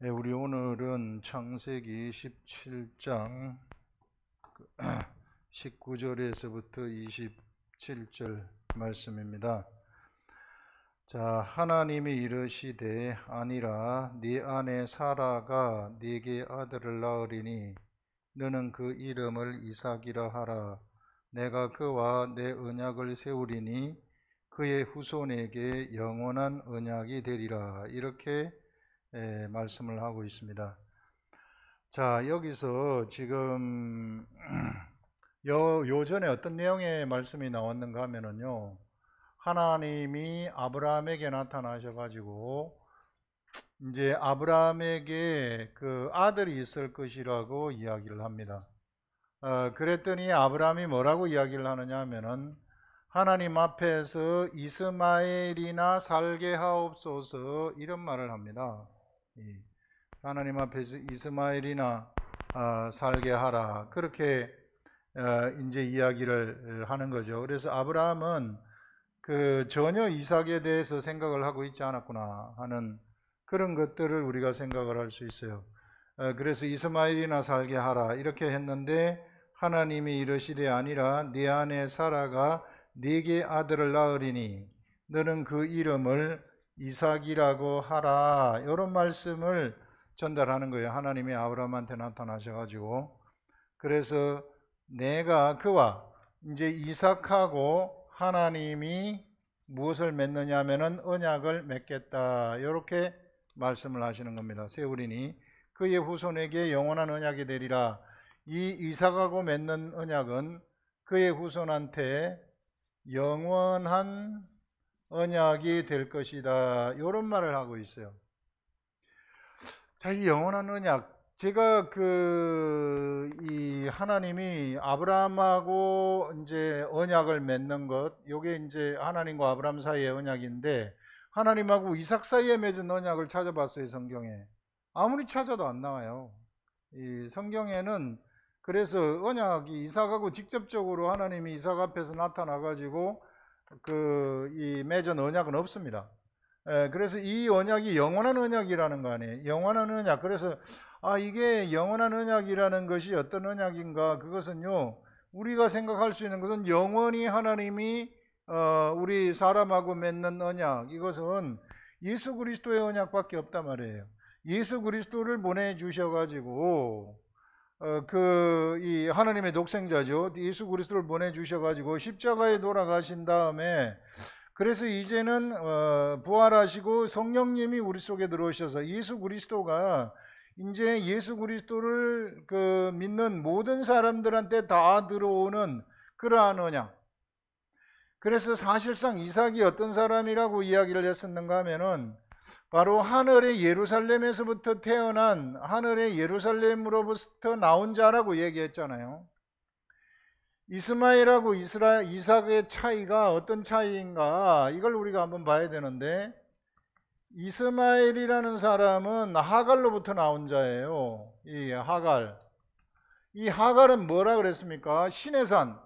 네, 우리 오늘은 창세기 17장 19절에서부터 27절 말씀입니다. 자, 하나님이 이르시되 아니라 네 아내 사라가 네게 아들을 낳으리니 너는 그 이름을 이삭이라 하라. 내가 그와 내 언약을 세우리니 그의 후손에게 영원한 언약이 되리라. 이렇게 말씀을 하고 있습니다. 자, 여기서 지금 요전에 어떤 내용의 말씀이 나왔는가 하면은요, 하나님이 아브라함에게 나타나셔가지고 이제 아브라함에게 그 아들이 있을 것이라고 이야기를 합니다. 그랬더니 아브라함이 뭐라고 이야기를 하느냐 하면은 하나님 앞에서 이스마엘이나 살게 하옵소서 이런 말을 합니다. 하나님 앞에서 이스마엘이나 살게 하라, 그렇게 이제 이야기를 하는 거죠. 그래서 아브라함은 전혀 이삭에 대해서 생각을 하고 있지 않았구나 하는 그런 것들을 우리가 생각을 할 수 있어요. 그래서 이스마엘이나 살게 하라 이렇게 했는데 하나님이 이르시되 아니라 네 아내 사라가 네게 아들을 낳으리니 너는 그 이름을 이삭이라고 하라, 이런 말씀을 전달하는 거예요. 하나님이 아브라함한테 나타나셔가지고, 그래서 내가 그와 이제 이삭하고 하나님이 무엇을 맺느냐 하면은 언약을 맺겠다, 이렇게 말씀을 하시는 겁니다. 세우리니 그의 후손에게 영원한 언약이 되리라. 이 이삭하고 맺는 언약은 그의 후손한테 영원한 언약이 될 것이다, 이런 말을 하고 있어요. 자, 이 영원한 언약, 제가 이 하나님이 아브라함하고 이제 언약을 맺는 것, 요게 이제 하나님과 아브라함 사이의 언약인데, 하나님하고 이삭 사이에 맺은 언약을 찾아봤어요. 성경에 아무리 찾아도 안 나와요. 이 성경에는 그래서 언약이 이삭하고 직접적으로 하나님이 이삭 앞에서 나타나 가지고 이 맺은 언약은 없습니다. 그래서 이 언약이 영원한 언약이라는 거 아니에요. 영원한 언약. 그래서 이게 영원한 언약이라는 것이 어떤 언약인가? 그것은요, 우리가 생각할 수 있는 것은 영원히 하나님이 우리 사람하고 맺는 언약, 이것은 예수 그리스도의 언약밖에 없단 말이에요. 예수 그리스도를 보내주셔가지고 이 하나님의 독생자죠. 예수 그리스도를 보내주셔가지고 십자가에 돌아가신 다음에, 그래서 이제는 부활하시고 성령님이 우리 속에 들어오셔서 예수 그리스도가 이제 예수 그리스도를 믿는 모든 사람들한테 다 들어오는 그러한 언약. 그래서 사실상 이삭이 어떤 사람이라고 이야기를 했었는가 하면은 바로 하늘의 예루살렘에서부터 태어난, 하늘의 예루살렘으로부터 나온 자라고 얘기했잖아요. 이스마엘하고 이삭의 차이가 어떤 차이인가, 이걸 우리가 한번 봐야 되는데, 이스마엘이라는 사람은 하갈로부터 나온 자예요. 이 하갈은 뭐라 그랬습니까? 신의 산,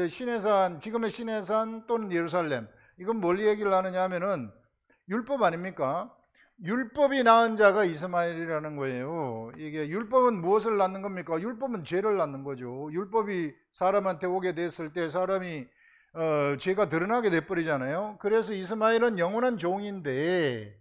신의 산, 지금의 신의 산 또는 예루살렘. 이건 뭘 얘기를 하느냐 하면은 율법 아닙니까? 율법이 낳은 자가 이스마엘이라는 거예요. 이게 율법은 무엇을 낳는 겁니까? 율법은 죄를 낳는 거죠. 율법이 사람한테 오게 됐을 때 사람이 죄가 드러나게 돼버리잖아요. 그래서 이스마엘은 영원한 종인데,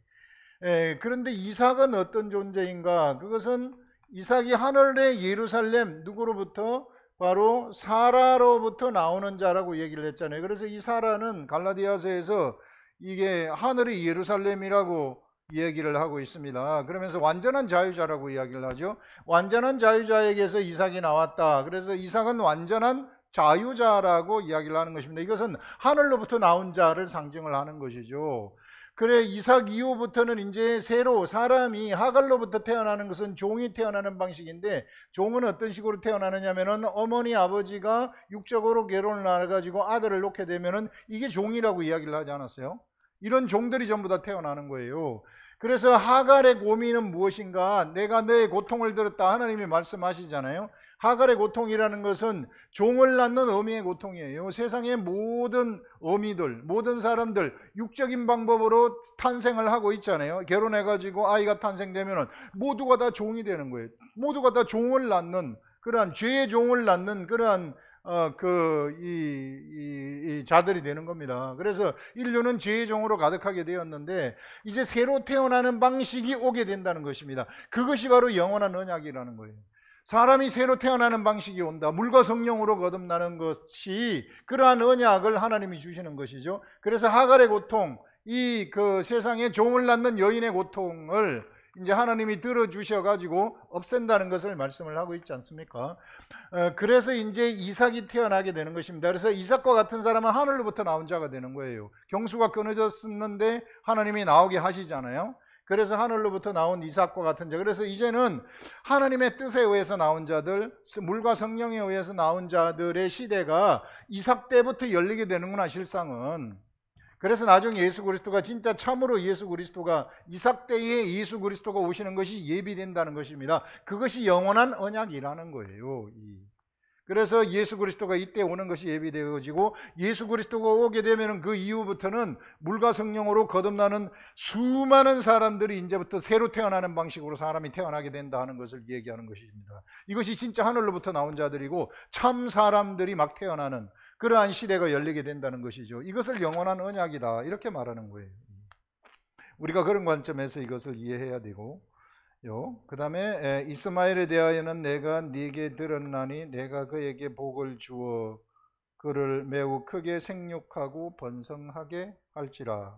그런데 이삭은 어떤 존재인가? 그것은 이삭이 하늘의 예루살렘, 누구로부터? 바로 사라로부터 나오는 자라고 얘기를 했잖아요. 그래서 이 사라는 갈라디아서에서 이게 하늘의 예루살렘이라고 얘기를 하고 있습니다. 그러면서 완전한 자유자라고 이야기를 하죠. 완전한 자유자에게서 이삭이 나왔다. 그래서 이삭은 완전한 자유자라고 이야기를 하는 것입니다. 이것은 하늘로부터 나온 자를 상징을 하는 것이죠. 그래, 이삭 이후부터는 이제 새로 사람이 하갈로부터 태어나는 것은 종이 태어나는 방식인데, 종은 어떤 식으로 태어나느냐면은 어머니 아버지가 육적으로 결혼을 해가지고 아들을 놓게 되면은 이게 종이라고 이야기를 하지 않았어요? 이런 종들이 전부 다 태어나는 거예요. 그래서 하갈의 고민은 무엇인가? 내가 너의 고통을 들었다, 하나님이 말씀하시잖아요. 하갈의 고통이라는 것은 종을 낳는 어미의 고통이에요. 세상의 모든 어미들, 모든 사람들 육적인 방법으로 탄생을 하고 있잖아요. 결혼해가지고 아이가 탄생되면 모두가 다 종이 되는 거예요. 모두가 다 종을 낳는, 그러한 죄의 종을 낳는 그러한 이 자들이 되는 겁니다. 그래서 인류는 죄의 종으로 가득하게 되었는데 이제 새로 태어나는 방식이 오게 된다는 것입니다. 그것이 바로 영원한 언약이라는 거예요. 사람이 새로 태어나는 방식이 온다. 물과 성령으로 거듭나는 것이 그러한 언약을 하나님이 주시는 것이죠. 그래서 하갈의 고통, 이 세상에 종을 낳는 여인의 고통을 이제 하나님이 들어주셔가지고 없앤다는 것을 말씀을 하고 있지 않습니까? 그래서 이제 이삭이 태어나게 되는 것입니다. 그래서 이삭과 같은 사람은 하늘로부터 나온 자가 되는 거예요. 경수가 끊어졌었는데 하나님이 나오게 하시잖아요. 그래서 하늘로부터 나온 이삭과 같은 자. 그래서 이제는 하나님의 뜻에 의해서 나온 자들, 물과 성령에 의해서 나온 자들의 시대가 이삭 때부터 열리게 되는구나, 실상은. 그래서 나중에 예수 그리스도가 진짜 참으로 예수 그리스도가 이삭 때에 예수 그리스도가 오시는 것이 예비된다는 것입니다. 그것이 영원한 언약이라는 거예요. 그래서 예수 그리스도가 이때 오는 것이 예비되어지고 예수 그리스도가 오게 되면 그 이후부터는 물과 성령으로 거듭나는 수많은 사람들이 이제부터 새로 태어나는 방식으로 사람이 태어나게 된다 하는 것을 얘기하는 것입니다. 이것이 진짜 하늘로부터 나온 자들이고 참 사람들이 막 태어나는 그러한 시대가 열리게 된다는 것이죠. 이것을 영원한 언약이다 이렇게 말하는 거예요. 우리가 그런 관점에서 이것을 이해해야 되고, 그 다음에 이스마엘에 대하여는 내가 네게 들었나니 내가 그에게 복을 주어 그를 매우 크게 생육하고 번성하게 할지라.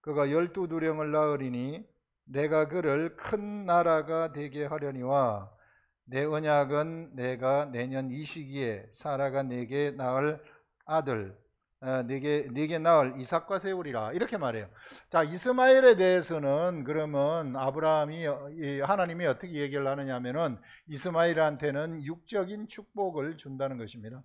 그가 12두령을 낳으리니 내가 그를 큰 나라가 되게 하려니와 내 언약은 내가 내년 이 시기에 사라가 내게 낳을 아들 네게 낳을 이삭과 세우리라 이렇게 말해요. 자, 이스마엘에 대해서는 그러면 하나님이 어떻게 얘기를 하느냐면은 이스마엘한테는 육적인 축복을 준다는 것입니다.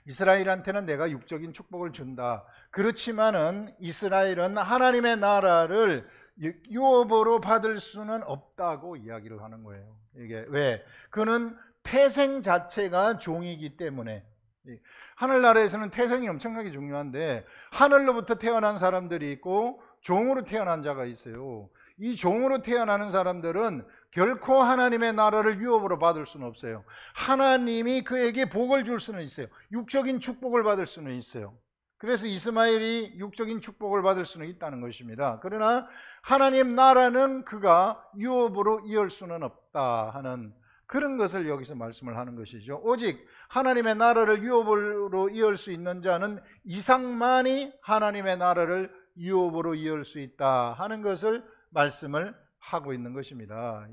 이스라엘한테는 내가 육적인 축복을 준다. 그렇지만은 이스라엘은 하나님의 나라를 유업으로 받을 수는 없다고 이야기를 하는 거예요. 이게 왜? 그는 태생 자체가 종이기 때문에. 하늘나라에서는 태생이 엄청나게 중요한데 하늘로부터 태어난 사람들이 있고 종으로 태어난 자가 있어요. 이 종으로 태어나는 사람들은 결코 하나님의 나라를 유업으로 받을 수는 없어요. 하나님이 그에게 복을 줄 수는 있어요. 육적인 축복을 받을 수는 있어요. 그래서 이스마엘이 육적인 축복을 받을 수는 있다는 것입니다. 그러나 하나님 나라는 그가 유업으로 이을 수는 없다 하는 그런 것을 여기서 말씀을 하는 것이죠. 오직 하나님의 나라를 유업으로 이을 수 있는 자는 이삭만이 하나님의 나라를 유업으로 이을 수 있다 하는 것을 말씀을 하고 있는 것입니다.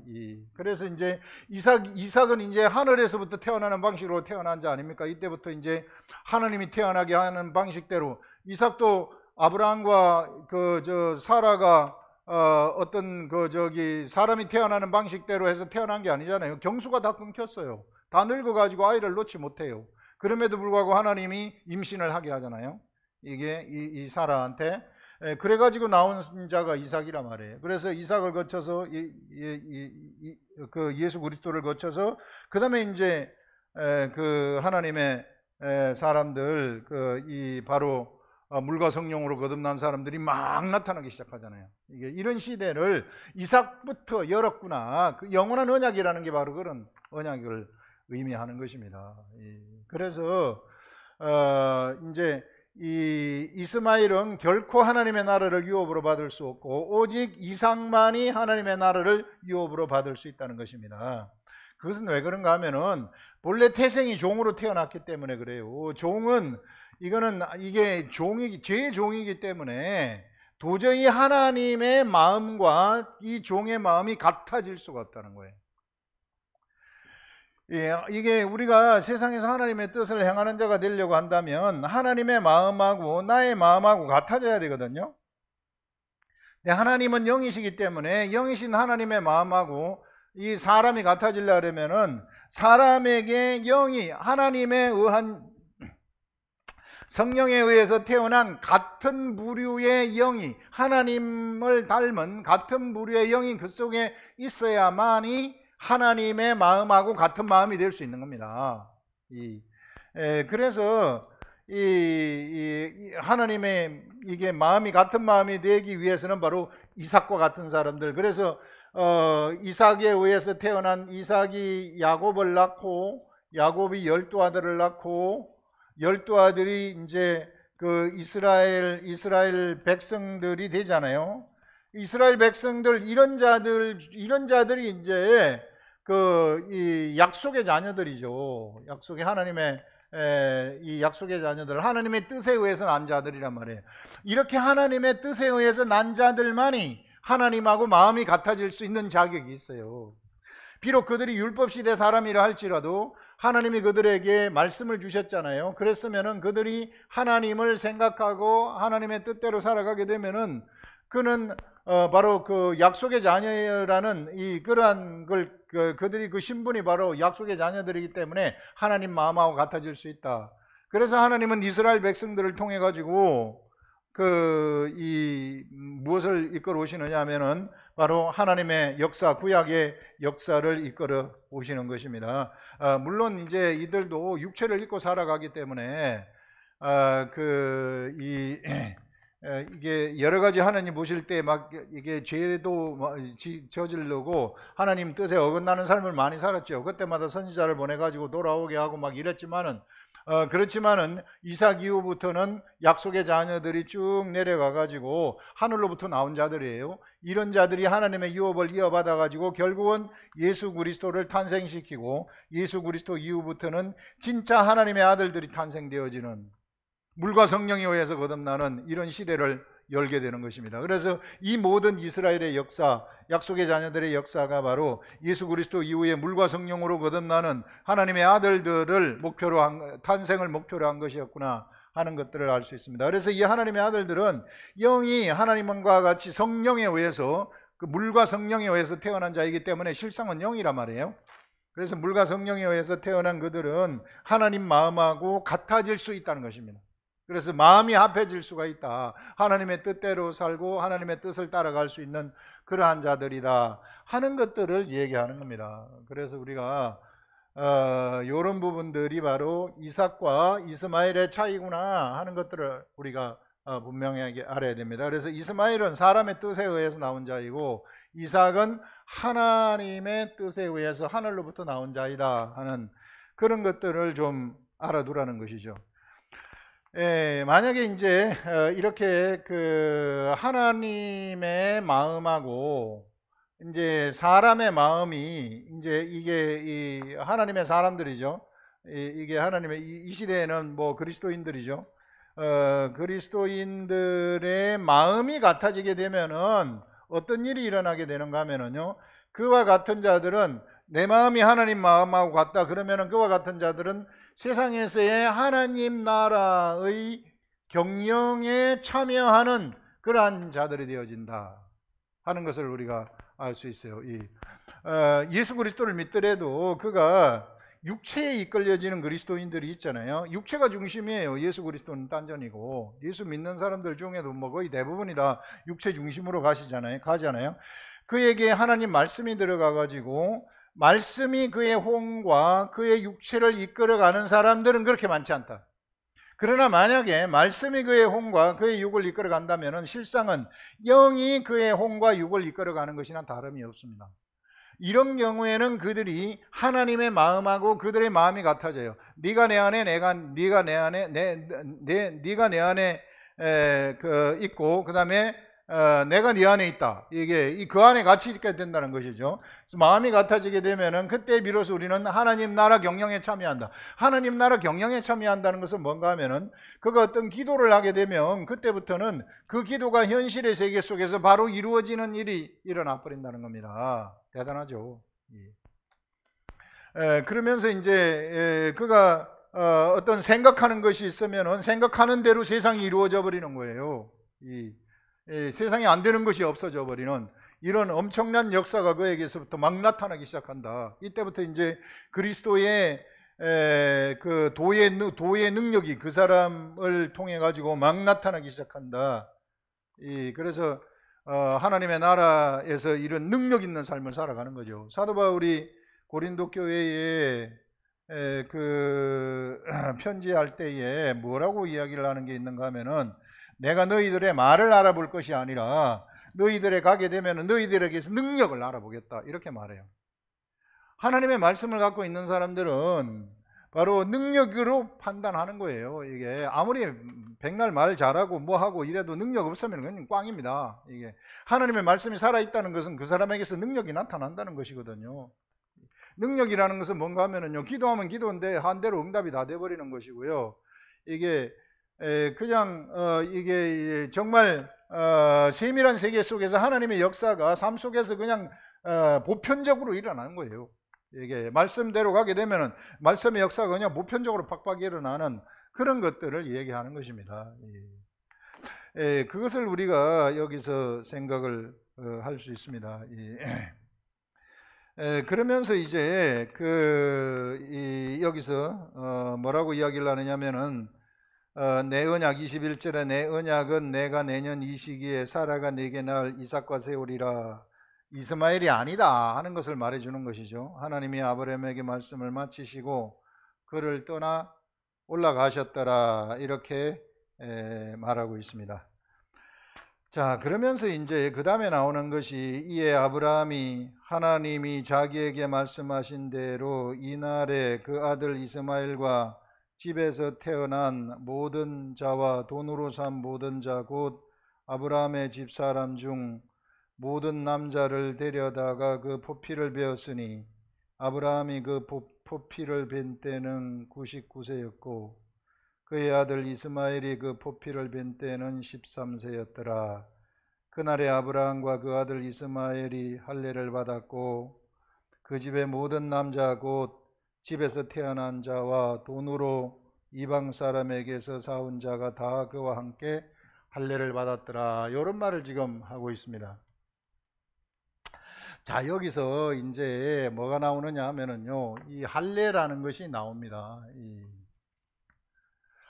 그래서 이제 이삭은 이제 하늘에서부터 태어나는 방식으로 태어난 자 아닙니까? 이때부터 이제 하나님이 태어나게 하는 방식대로 이삭도 아브라함과 사라가 사람이 태어나는 방식대로 해서 태어난 게 아니잖아요. 경수가 다 끊겼어요. 다 늙어가지고 아이를 놓지 못해요. 그럼에도 불구하고 하나님이 임신을 하게 하잖아요. 이게 이 사라한테. 그래가지고 나온 자가 이삭이란 말이에요. 그래서 이삭을 거쳐서 예수 그리스도를 거쳐서 그 다음에 이제 하나님의 사람들 바로 물과 성령으로 거듭난 사람들이 막 나타나기 시작하잖아요. 이런 시대를 이삭부터 열었구나. 그 영원한 언약이라는 게 바로 그런 언약을 의미하는 것입니다. 그래서 이제 이 이스마엘은 결코 하나님의 나라를 유업으로 받을 수 없고 오직 이삭만이 하나님의 나라를 유업으로 받을 수 있다는 것입니다. 그것은 왜 그런가 하면은 본래 태생이 종으로 태어났기 때문에 그래요. 종은 이게 죄의 종이기 때문에 도저히 하나님의 마음과 이 종의 마음이 같아질 수가 없다는 거예요. 이게 우리가 세상에서 하나님의 뜻을 행하는 자가 되려고 한다면 하나님의 마음하고 나의 마음하고 같아져야 되거든요. 근데 하나님은 영이시기 때문에 영이신 하나님의 마음하고 이 사람이 같아지려면은 사람에게 영이 하나님에 의한 성령에 의해서 태어난 같은 부류의 영이 하나님을 닮은 같은 부류의 영이 그 속에 있어야만이 하나님의 마음하고 같은 마음이 될 수 있는 겁니다. 그래서 하나님의 이게 마음이 같은 마음이 되기 위해서는 바로 이삭과 같은 사람들. 그래서 이삭에 의해서 태어난 이삭이 야곱을 낳고, 야곱이 12아들을 낳고, 12아들이 이제 그 이스라엘 백성들이 되잖아요. 이스라엘 백성들 이런 자들이 이제 이 약속의 자녀들이죠. 약속의 하나님의 이 약속의 자녀들, 하나님의 뜻에 의해서 난 자들이란 말이에요. 이렇게 하나님의 뜻에 의해서 난 자들만이 하나님하고 마음이 같아질 수 있는 자격이 있어요. 비록 그들이 율법시대 사람이라 할지라도 하나님이 그들에게 말씀을 주셨잖아요. 그랬으면은 그들이 하나님을 생각하고 하나님의 뜻대로 살아가게 되면은 그는 바로 그 약속의 자녀라는 그러한 걸 그들이 그 신분이 바로 약속의 자녀들이기 때문에 하나님 마음하고 같아질 수 있다. 그래서 하나님은 이스라엘 백성들을 통해 가지고 무엇을 이끌어 오시느냐 하면은 바로 하나님의 역사, 구약의 역사를 이끌어 오시는 것입니다. 물론 이제 이들도 육체를 입고 살아가기 때문에 이게 여러 가지 하나님 보실 때 막 이게 죄도 저지르고 하나님 뜻에 어긋나는 삶을 많이 살았죠. 그때마다 선지자를 보내 가지고 돌아오게 하고 막 이랬지만은 그렇지만은 이삭 이후부터는 약속의 자녀들이 쭉 내려가 가지고 하늘로부터 나온 자들이에요. 이런 자들이 하나님의 유업을 이어받아 가지고 결국은 예수 그리스도를 탄생시키고 예수 그리스도 이후부터는 진짜 하나님의 아들들이 탄생되어지는, 물과 성령에 의해서 거듭나는 이런 시대를 열게 되는 것입니다. 그래서 이 모든 이스라엘의 역사, 약속의 자녀들의 역사가 바로 예수 그리스도 이후에 물과 성령으로 거듭나는 하나님의 아들들을 목표로 탄생을 목표로 한 것이었구나 하는 것들을 알 수 있습니다. 그래서 이 하나님의 아들들은 영이 하나님과 같이 성령에 의해서, 그 물과 성령에 의해서 태어난 자이기 때문에 실상은 영이란 말이에요. 그래서 물과 성령에 의해서 태어난 그들은 하나님 마음하고 같아질 수 있다는 것입니다. 그래서 마음이 합해질 수가 있다. 하나님의 뜻대로 살고 하나님의 뜻을 따라갈 수 있는 그러한 자들이다 하는 것들을 얘기하는 겁니다. 그래서 우리가 이런 부분들이 바로 이삭과 이스마엘의 차이구나 하는 것들을 우리가 분명하게 알아야 됩니다. 그래서 이스마엘은 사람의 뜻에 의해서 나온 자이고 이삭은 하나님의 뜻에 의해서 하늘로부터 나온 자이다 하는 그런 것들을 좀 알아두라는 것이죠. 만약에 이제 이렇게 그 하나님의 마음하고 이제 사람의 마음이 이제 이게 이 하나님의 사람들이죠. 이게 하나님의 이 시대에는 뭐 그리스도인들이죠. 그리스도인들의 마음이 같아지게 되면은 어떤 일이 일어나게 되는가 하면은요. 그와 같은 자들은 내 마음이 하나님 마음하고 같다 그러면은 그와 같은 자들은 세상에서의 하나님 나라의 경영에 참여하는 그러한 자들이 되어진다 하는 것을 우리가 알 수 있어요. 예수 그리스도를 믿더라도 그가 육체에 이끌려지는 그리스도인들이 있잖아요. 육체가 중심이에요. 예수 그리스도는 딴전이고 예수 믿는 사람들 중에도 뭐 거의 대부분이 다 육체 중심으로 가잖아요. 그에게 하나님 말씀이 들어가 가지고 말씀이 그의 혼과 그의 육체를 이끌어가는 사람들은 그렇게 많지 않다. 그러나 만약에 말씀이 그의 혼과 그의 육을 이끌어간다면 실상은 영이 그의 혼과 육을 이끌어가는 것이나 다름이 없습니다. 이런 경우에는 그들이 하나님의 마음하고 그들의 마음이 같아져요. 네가 내 안에 네가 내 안에 네가 내 안에 있고 그다음에 내가 네 안에 있다. 이게 그 안에 같이 있게 된다는 것이죠. 그래서 마음이 같아지게 되면은 그때 비로소 우리는 하나님 나라 경영에 참여한다. 하나님 나라 경영에 참여한다는 것은 뭔가 하면은 그가 어떤 기도를 하게 되면 그때부터는 그 기도가 현실의 세계 속에서 바로 이루어지는 일이 일어나 버린다는 겁니다. 대단하죠. 그러면서 이제 그가 어떤 생각하는 것이 있으면은 생각하는 대로 세상이 이루어져 버리는 거예요. 세상에 안 되는 것이 없어져 버리는 이런 엄청난 역사가 그에게서부터 막 나타나기 시작한다. 이때부터 이제 그리스도의 그 도의 능력이 그 사람을 통해 가지고 막 나타나기 시작한다. 그래서 하나님의 나라에서 이런 능력 있는 삶을 살아가는 거죠. 사도 바울이 고린도 교회에 그 편지할 때에 뭐라고 이야기를 하는 게 있는가 하면은, 내가 너희들의 말을 알아볼 것이 아니라 너희들에 가게 되면 너희들에게서 능력을 알아보겠다, 이렇게 말해요. 하나님의 말씀을 갖고 있는 사람들은 바로 능력으로 판단하는 거예요. 이게 아무리 백날 말 잘하고 뭐하고 이래도 능력 없으면 그냥 꽝입니다. 이게 하나님의 말씀이 살아있다는 것은 그 사람에게서 능력이 나타난다는 것이거든요. 능력이라는 것은 뭔가 하면은요, 기도하면 기도인데 한 대로 응답이 다 돼버리는 것이고요. 이게 그냥 이게 정말 세밀한 세계 속에서 하나님의 역사가 삶 속에서 그냥 보편적으로 일어나는 거예요. 이게 말씀대로 가게 되면은 말씀의 역사가 그냥 보편적으로 팍팍 일어나는 그런 것들을 얘기하는 것입니다. 그것을 우리가 여기서 생각을 할 수 있습니다. 그러면서 이제 여기서 뭐라고 이야기를 하느냐면은 내 언약 21절에 내 언약은 내가 내년 이 시기에 사라가 네게 낳을 이삭과 세우리라, 이스마엘이 아니다 하는 것을 말해주는 것이죠. 하나님이 아브라함에게 말씀을 마치시고 그를 떠나 올라가셨더라, 이렇게 말하고 있습니다. 자, 그러면서 이제 그 다음에 나오는 것이, 이에 아브라함이 하나님이 자기에게 말씀하신 대로 이날에 그 아들 이스마엘과 집에서 태어난 모든 자와 돈으로 산 모든 자 곧 아브라함의 집사람 중 모든 남자를 데려다가 그 포피를 베었으니 아브라함이 그 포피를 벤 때는 99세였고 그의 아들 이스마엘이 그 포피를 벤 때는 13세였더라. 그날에 아브라함과 그 아들 이스마엘이 할례를 받았고 그 집의 모든 남자 곧 집에서 태어난 자와 돈으로 이방 사람에게서 사온 자가 다 그와 함께 할례를 받았더라. 이런 말을 지금 하고 있습니다. 자, 여기서 이제 뭐가 나오느냐 하면은요, 이 할례라는 것이 나옵니다. 이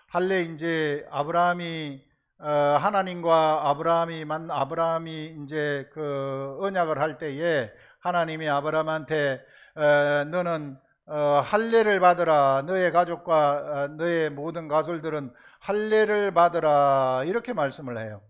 할례, 이제 아브라함이 하나님과 아브라함이 이제 그 언약을 할 때에 하나님이 아브라함한테 너는 할례를 받으라, 너의 가족과 너의 모든 가솔들은 할례를 받으라, 이렇게 말씀을 해요.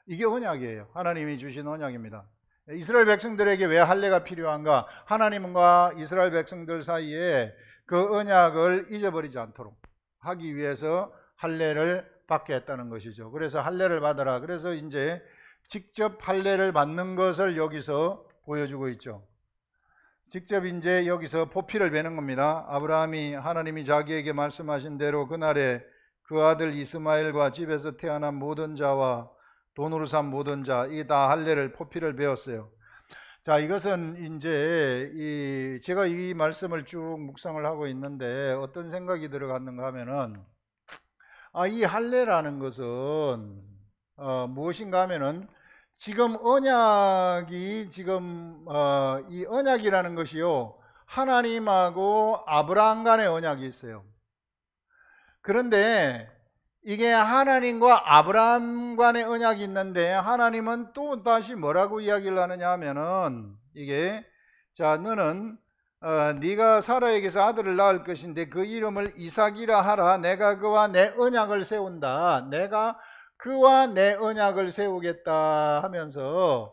이게 언약이에요. 하나님이 주신 언약입니다. 이스라엘 백성들에게 왜 할례가 필요한가? 하나님과 이스라엘 백성들 사이에 그 언약을 잊어버리지 않도록 하기 위해서 할례를 받게 했다는 것이죠. 그래서 할례를 받아라. 그래서 이제 직접 할례를 받는 것을 여기서 보여주고 있죠. 직접 이제 여기서 포피를 베는 겁니다. 아브라함이 하나님이 자기에게 말씀하신 대로 그날에 그 아들 이스마엘과 집에서 태어난 모든 자와 돈으로 산 모든 자, 이 다 할례를 포피를 베었어요. 자, 이것은 이제 제가 이 말씀을 쭉 묵상을 하고 있는데 어떤 생각이 들어갔는가 하면은, 이 할례라는 것은 무엇인가 하면은 지금 언약이 이 언약이라는 것이요, 하나님하고 아브라함 간의 언약이 있어요. 그런데 이게 하나님과 아브라함 간의 언약이 있는데 하나님은 또 다시 뭐라고 이야기를 하느냐 하면은, 이게 자, 너는 네가 사라에게서 아들을 낳을 것인데 그 이름을 이삭이라 하라. 내가 그와 내 언약을 세운다. 내가 그와 내 언약을 세우겠다 하면서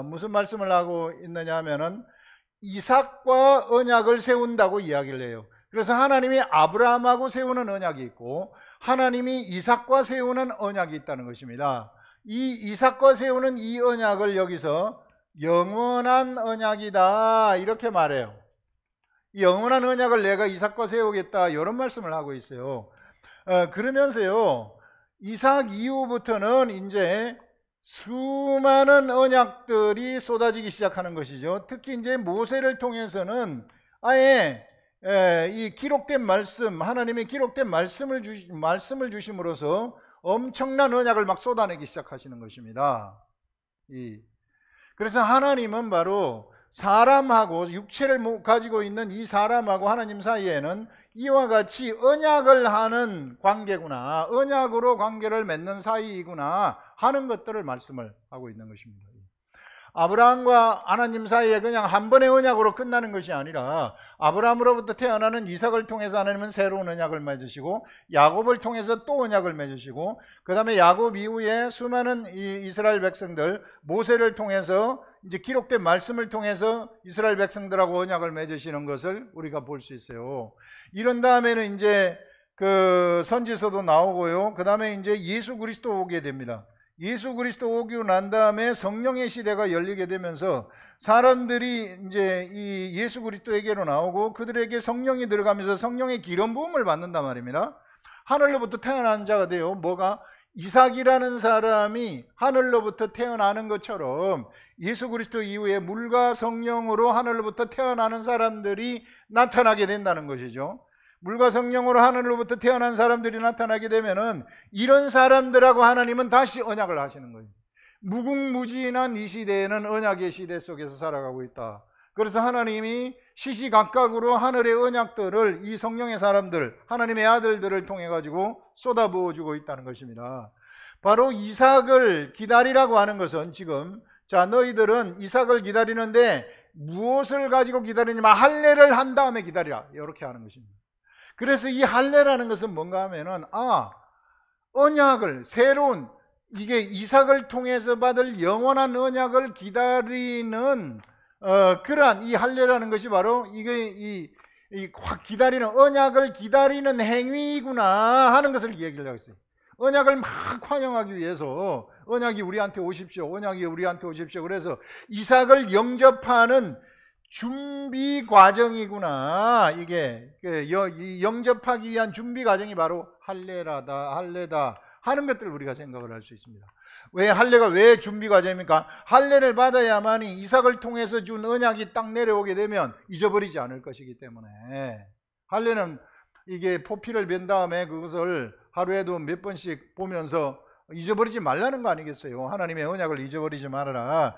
무슨 말씀을 하고 있느냐 하면은 이삭과 언약을 세운다고 이야기를 해요. 그래서 하나님이 아브라함하고 세우는 언약이 있고 하나님이 이삭과 세우는 언약이 있다는 것입니다. 이 이삭과 세우는 이 언약을 여기서 영원한 언약이다, 이렇게 말해요. 이 영원한 언약을 내가 이삭과 세우겠다, 이런 말씀을 하고 있어요. 그러면서요, 이삭 이후부터는 이제 수많은 언약들이 쏟아지기 시작하는 것이죠. 특히 이제 모세를 통해서는 아예 이 기록된 말씀, 하나님의 기록된 말씀을 주심으로써 엄청난 언약을 막 쏟아내기 시작하시는 것입니다. 그래서 하나님은 바로 사람하고, 육체를 가지고 있는 이 사람하고 하나님 사이에는 이와 같이 언약을 하는 관계구나, 언약으로 관계를 맺는 사이이구나 하는 것들을 말씀을 하고 있는 것입니다. 아브라함과 하나님 사이에 그냥 한 번의 언약으로 끝나는 것이 아니라 아브라함으로부터 태어나는 이삭을 통해서 하나님은 새로운 언약을 맺으시고 야곱을 통해서 또 언약을 맺으시고 그 다음에 야곱 이후에 수많은 이 이스라엘 백성들 모세를 통해서 이제 기록된 말씀을 통해서 이스라엘 백성들하고 언약을 맺으시는 것을 우리가 볼 수 있어요. 이런 다음에는 이제 그 선지서도 나오고요. 그 다음에 이제 예수 그리스도 오게 됩니다. 예수 그리스도 오고 난 다음에 성령의 시대가 열리게 되면서 사람들이 이제 이 예수 그리스도에게로 나오고 그들에게 성령이 들어가면서 성령의 기름 부음을 받는단 말입니다. 하늘로부터 태어난 자가 돼요. 뭐가? 이삭이라는 사람이 하늘로부터 태어나는 것처럼 예수 그리스도 이후에 물과 성령으로 하늘로부터 태어나는 사람들이 나타나게 된다는 것이죠. 물과 성령으로 하늘로부터 태어난 사람들이 나타나게 되면은 이런 사람들하고 하나님은 다시 언약을 하시는 거예요. 무궁무진한 이 시대에는 언약의 시대 속에서 살아가고 있다. 그래서 하나님이 시시각각으로 하늘의 언약들을 이 성령의 사람들, 하나님의 아들들을 통해 가지고 쏟아부어 주고 있다는 것입니다. 바로 이삭을 기다리라고 하는 것은 지금 자 너희들은 이삭을 기다리는데 무엇을 가지고 기다리냐면 할례를 한 다음에 기다리라 이렇게 하는 것입니다. 그래서 이 할례라는 것은 뭔가 하면은 언약을 새로운 이게 이삭을 통해서 받을 영원한 언약을 기다리는 그러한 이 할례라는 것이 바로 이게 확 기다리는 언약을 기다리는 행위구나 하는 것을 얘기를 하고 있어요. 언약을 막 환영하기 위해서 언약이 우리한테 오십시오. 언약이 우리한테 오십시오. 그래서 이삭을 영접하는 준비 과정이구나. 이게 영접하기 위한 준비 과정이 바로 할례다 하는 것들을 우리가 생각을 할 수 있습니다. 왜 할례가 왜 준비 과정입니까? 할례를 받아야만이 이삭을 통해서 준 언약이 딱 내려오게 되면 잊어버리지 않을 것이기 때문에 할례는 이게 포피를 맨 다음에 그것을 하루에도 몇 번씩 보면서 잊어버리지 말라는 거 아니겠어요? 하나님의 언약을 잊어버리지 말아라.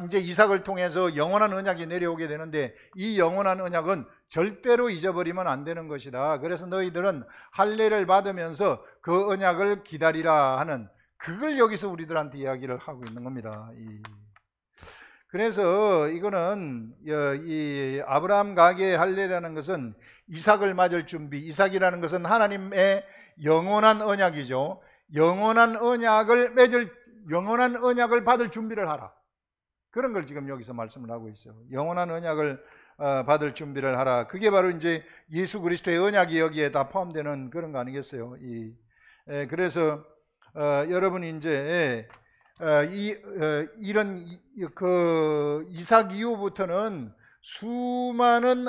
이제 이삭을 통해서 영원한 언약이 내려오게 되는데 이 영원한 언약은 절대로 잊어버리면 안 되는 것이다. 그래서 너희들은 할례를 받으면서 그 언약을 기다리라 하는 그걸 여기서 우리들한테 이야기를 하고 있는 겁니다. 그래서 이거는 이 아브라함 가게의 할례라는 것은 이삭을 맞을 준비, 이삭이라는 것은 하나님의 영원한 언약이죠. 영원한 언약을 받을 준비를 하라. 그런 걸 지금 여기서 말씀을 하고 있어요. 영원한 언약을 받을 준비를 하라. 그게 바로 이제 예수 그리스도의 언약이 여기에 다 포함되는 그런 거 아니겠어요? 그래서 여러분이 이제 이런 그 이삭 이후부터는 수많은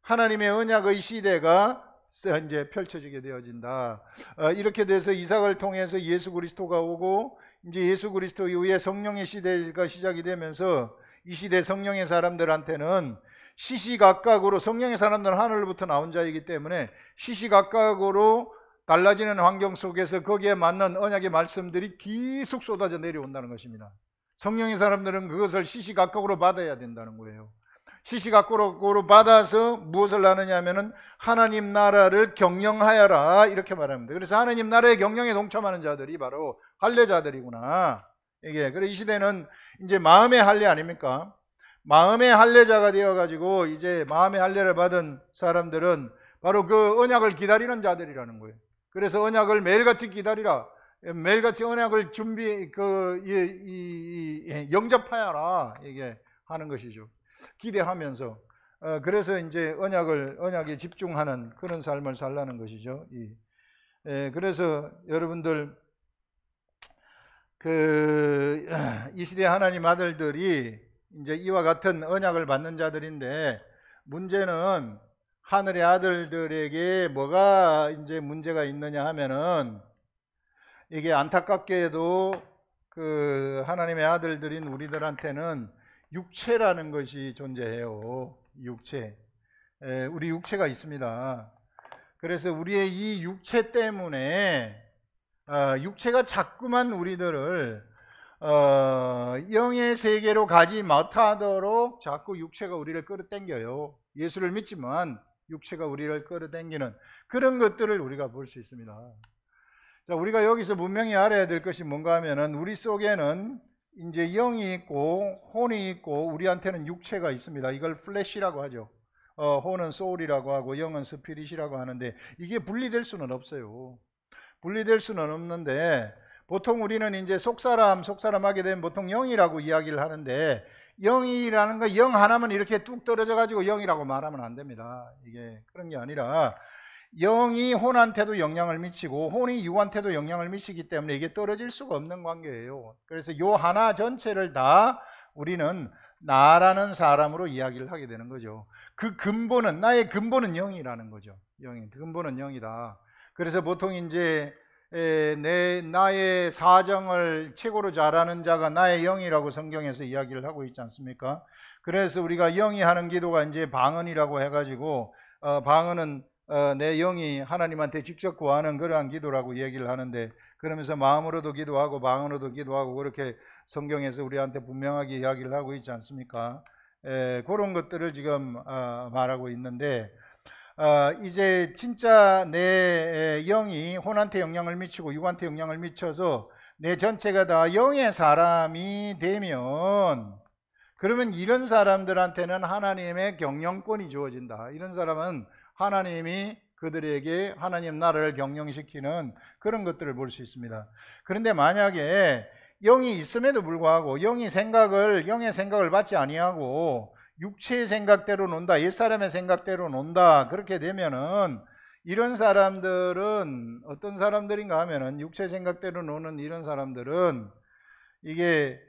하나님의 언약의 시대가 이제 펼쳐지게 되어진다. 이렇게 돼서 이삭을 통해서 예수 그리스도가 오고 이제 예수 그리스도 이후에 성령의 시대가 시작이 되면서 이 시대 성령의 사람들한테는 시시각각으로 성령의 사람들은 하늘로부터 나온 자이기 때문에 시시각각으로 달라지는 환경 속에서 거기에 맞는 언약의 말씀들이 계속 쏟아져 내려온다는 것입니다. 성령의 사람들은 그것을 시시각각으로 받아야 된다는 거예요. 시시각각으로 받아서 무엇을 하느냐 하면은 하나님 나라를 경영하여라 이렇게 말합니다. 그래서 하나님 나라의 경영에 동참하는 자들이 바로 할례자들이구나. 그래서 이 시대는 이제 마음의 할례 아닙니까? 마음의 할례자가 되어가지고 이제 마음의 할례를 받은 사람들은 바로 그 언약을 기다리는 자들이라는 거예요. 그래서 언약을 매일같이 기다리라. 매일같이 언약을 영접하여라. 이게 하는 것이죠. 기대하면서 그래서 이제 언약에 집중하는 그런 삶을 살라는 것이죠. 그래서 여러분들 이 시대 하나님 아들들이 이제 이와 같은 언약을 받는 자들인데 문제는 하늘의 아들들에게 뭐가 이제 문제가 있느냐 하면은 이게 안타깝게도 그 하나님의 아들들인 우리들한테는 육체라는 것이 존재해요. 우리 육체가 있습니다. 그래서 우리의 이 육체 때문에 육체가 자꾸만 우리들을 영의 세계로 가지 못하도록 자꾸 육체가 우리를 끌어당겨요. 예수를 믿지만 육체가 우리를 끌어당기는 그런 것들을 우리가 볼 수 있습니다. 자, 우리가 여기서 분명히 알아야 될 것이 뭔가 하면은 우리 속에는 이제 영이 있고 혼이 있고 우리한테는 육체가 있습니다. 이걸 플래시라고 하죠. 혼은 소울이라고 하고 영은 스피릿이라고 하는데 이게 분리될 수는 없어요. 분리될 수는 없는데 보통 우리는 이제 속사람 하게 되면 보통 영이라고 이야기를 하는데 영이라는 거 영 하나만 이렇게 뚝 떨어져 가지고 영이라고 말하면 안 됩니다. 이게 그런 게 아니라 영이 혼한테도 영향을 미치고 혼이 육한테도 영향을 미치기 때문에 이게 떨어질 수가 없는 관계예요. 그래서 요 하나 전체를 다 우리는 나라는 사람으로 이야기를 하게 되는 거죠. 그 근본은 나의 근본은 영이라는 거죠. 영이 근본은 영이다. 그래서 보통 이제 나의 사정을 최고로 잘하는 자가 나의 영이라고 성경에서 이야기를 하고 있지 않습니까? 그래서 우리가 영이 하는 기도가 이제 방언이라고 해가지고 방언은 내 영이 하나님한테 직접 구하는 그러한 기도라고 얘기를 하는데 그러면서 마음으로도 기도하고 방언으로도 기도하고 그렇게 성경에서 우리한테 분명하게 이야기를 하고 있지 않습니까? 그런 것들을 지금 말하고 있는데 이제 진짜 내 영이 혼한테 영향을 미치고 육한테 영향을 미쳐서 내 전체가 다 영의 사람이 되면 그러면 이런 사람들한테는 하나님의 경영권이 주어진다. 이런 사람은 하나님이 그들에게 하나님 나라를 경영시키는 그런 것들을 볼 수 있습니다. 그런데 만약에 영이 있음에도 불구하고 영의 생각을 받지 아니하고 육체의 생각대로 논다, 옛사람의 생각대로 논다, 그렇게 되면은 이런 사람들은 어떤 사람들인가 하면은 육체 생각대로 노는 이런 사람들은 이게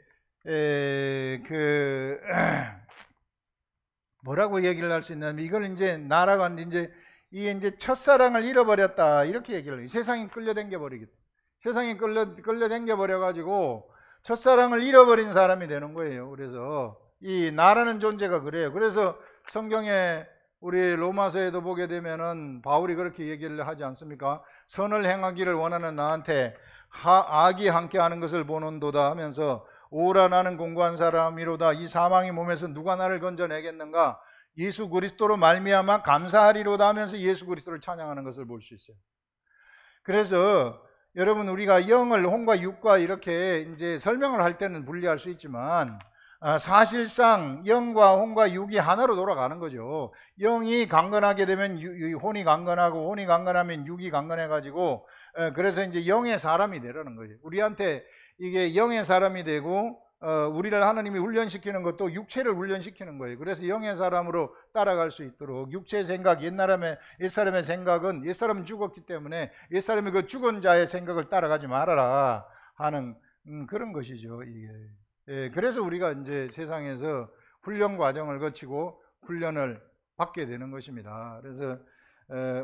뭐라고 얘기를 할 수 있냐면 이걸 이제 나라가 이제 첫사랑을 잃어버렸다 이렇게 얘기를 해요. 세상에 끌려당겨 버리겠다. 세상에 끌려당겨 버려 가지고 첫사랑을 잃어버린 사람이 되는 거예요. 그래서 이 나라는 존재가 그래요. 그래서 성경에 우리 로마서에도 보게 되면은 바울이 그렇게 얘기를 하지 않습니까? 선을 행하기를 원하는 나한테 악이 함께하는 것을 보는도다 하면서 오라 나는 공고한 사람이로다. 이 사망의 몸에서 누가 나를 건져내겠는가? 예수 그리스도로 말미암아 감사하리로다 하면서 예수 그리스도를 찬양하는 것을 볼 수 있어요. 그래서 여러분 우리가 영을 혼과 육과 이렇게 이제 설명을 할 때는 분리할 수 있지만 사실상 영과 혼과 육이 하나로 돌아가는 거죠. 영이 강건하게 되면 혼이 강건하고 혼이 강건하면 육이 강건해 가지고 그래서 이제 영의 사람이 되라는 거죠. 우리한테 이게 영의 사람이 되고 우리를 하나님이 훈련시키는 것도 육체를 훈련시키는 거예요. 그래서 영의 사람으로 따라갈 수 있도록 육체의 생각, 옛사람의 생각은 옛사람은 죽었기 때문에 옛사람의 그 죽은 자의 생각을 따라가지 말아라 하는 그런 것이죠. 이게. 그래서 우리가 이제 세상에서 훈련 과정을 거치고 훈련을 받게 되는 것입니다. 그래서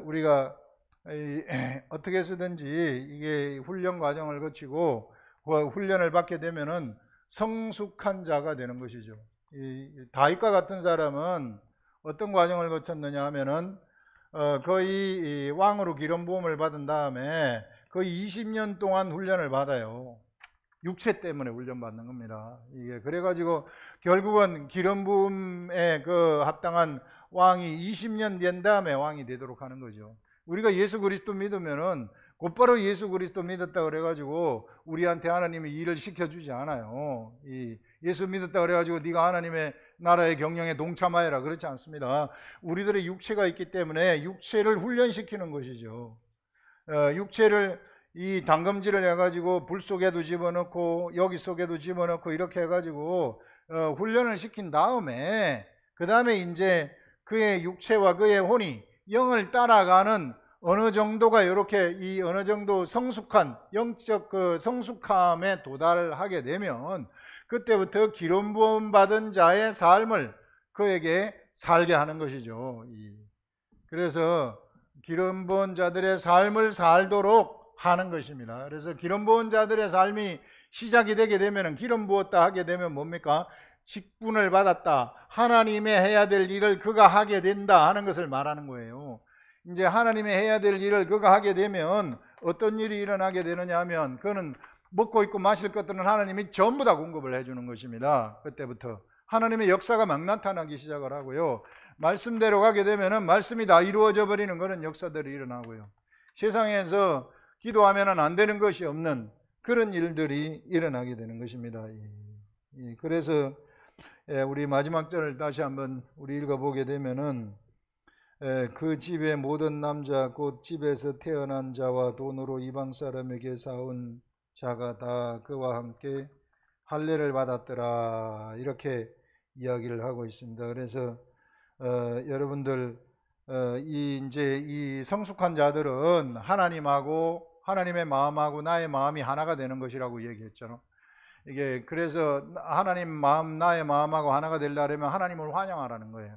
우리가 어떻게 해서든지 이게 훈련 과정을 거치고 훈련을 받게 되면은 성숙한 자가 되는 것이죠. 다윗과 같은 사람은 어떤 과정을 거쳤느냐 하면은 거의 왕으로 기름 부음을 받은 다음에 거의 20년 동안 훈련을 받아요. 육체 때문에 훈련받는 겁니다. 이게 그래가지고 결국은 기름 부음에 그 합당한 왕이 20년 된 다음에 왕이 되도록 하는 거죠. 우리가 예수 그리스도 믿으면은 곧바로 예수 그리스도 믿었다 그래가지고 우리한테 하나님이 일을 시켜주지 않아요. 예수 믿었다 그래가지고 네가 하나님의 나라의 경영에 동참하여라 그렇지 않습니다. 우리들의 육체가 있기 때문에 육체를 훈련시키는 것이죠. 육체를 이 담금질을 해가지고 불 속에도 집어넣고 여기 속에도 집어넣고 이렇게 해가지고 훈련을 시킨 다음에 그 다음에 이제 그의 육체와 그의 혼이 영을 따라가는 어느 정도가 이렇게 어느 정도 성숙한 영적 그 성숙함에 도달하게 되면 그때부터 기름 부음 받은 자의 삶을 그에게 살게 하는 것이죠. 그래서 기름 부은 자들의 삶을 살도록 하는 것입니다. 그래서 기름 부은 자들의 삶이 시작이 되게 되면 기름 부었다 하게 되면 뭡니까? 직분을 받았다. 하나님의 해야 될 일을 그가 하게 된다 하는 것을 말하는 거예요. 이제 하나님의 해야 될 일을 그가 하게 되면 어떤 일이 일어나게 되느냐 하면 그는 먹고 있고 마실 것들은 하나님이 전부 다 공급을 해주는 것입니다. 그때부터 하나님의 역사가 막 나타나기 시작을 하고요. 말씀대로 가게 되면은 말씀이 다 이루어져 버리는 그런 역사들이 일어나고요. 세상에서 기도하면은 안 되는 것이 없는 그런 일들이 일어나게 되는 것입니다. 그래서 우리 마지막 절을 다시 한번 우리 읽어보게 되면은 그 집의 모든 남자 곧 집에서 태어난 자와 돈으로 이방 사람에게 사온 자가 다 그와 함께 할례를 받았더라, 이렇게 이야기를 하고 있습니다. 그래서 여러분들 이제 이 성숙한 자들은 하나님하고 하나님의 마음하고 나의 마음이 하나가 되는 것이라고 얘기했잖아. 이게 그래서 하나님 마음 나의 마음하고 하나가 되려면 하나님을 환영하라는 거예요.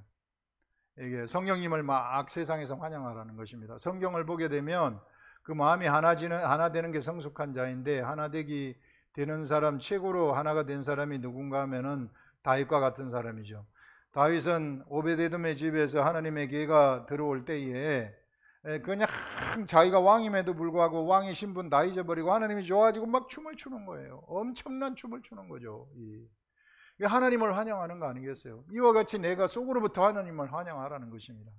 이게 성령님을 막 세상에서 환영하라는 것입니다. 성경을 보게 되면 그 마음이 하나 되는 게 성숙한 자인데, 하나 되는 사람, 최고로 하나가 된 사람이 누군가 하면은 다윗과 같은 사람이죠. 다윗은 오베데돔의 집에서 하나님의 계가 들어올 때에 그냥 자기가 왕임에도 불구하고 왕의 신분 다 잊어버리고 하나님이 좋아지고 막 춤을 추는 거예요. 엄청난 춤을 추는 거죠. 하나님을 환영하는 거 아니겠어요? 이와 같이 내가 속으로부터 하나님을 환영하라는 것입니다.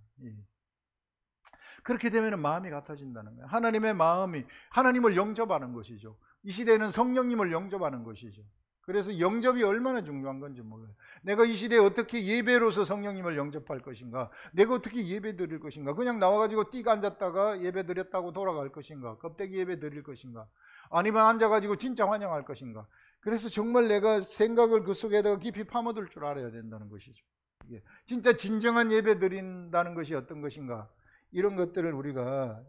그렇게 되면 마음이 같아진다는 거예요. 하나님의 마음이 하나님을 영접하는 것이죠. 이 시대에는 성령님을 영접하는 것이죠. 그래서 영접이 얼마나 중요한 건지 몰라요. 내가 이 시대에 어떻게 예배로서 성령님을 영접할 것인가, 내가 어떻게 예배 드릴 것인가, 그냥 나와가지고 띠가 앉았다가 예배 드렸다고 돌아갈 것인가, 껍데기 예배 드릴 것인가, 아니면 앉아가지고 진짜 환영할 것인가. 그래서 정말 내가 생각을 그 속에다가 깊이 파묻을 줄 알아야 된다는 것이죠. 진짜 진정한 예배 드린다는 것이 어떤 것인가, 이런 것들을 우리가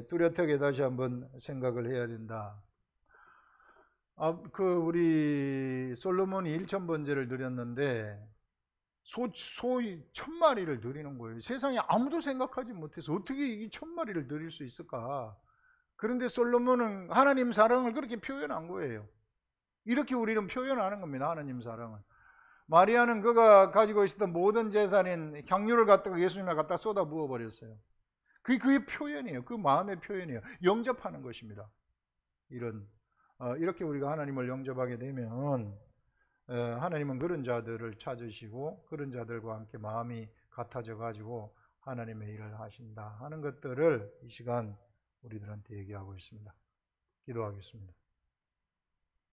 뚜렷하게 다시 한번 생각을 해야 된다. 우리 솔로몬이 1000번제를 드렸는데 소위 1000마리를 드리는 거예요. 세상에 아무도 생각하지 못해서 어떻게 이 1000마리를 드릴 수 있을까? 그런데 솔로몬은 하나님 사랑을 그렇게 표현한 거예요. 이렇게 우리는 표현하는 겁니다. 하나님 사랑을. 마리아는 그가 가지고 있었던 모든 재산인 향유를 갖다가 예수님에 갖다 쏟아 부어 버렸어요. 그게 그의 표현이에요. 그 마음의 표현이에요. 영접하는 것입니다. 이렇게 우리가 하나님을 영접하게 되면 하나님은 그런 자들을 찾으시고 그런 자들과 함께 마음이 같아져 가지고 하나님의 일을 하신다 하는 것들을 이 시간 우리들한테 얘기하고 있습니다. 기도하겠습니다.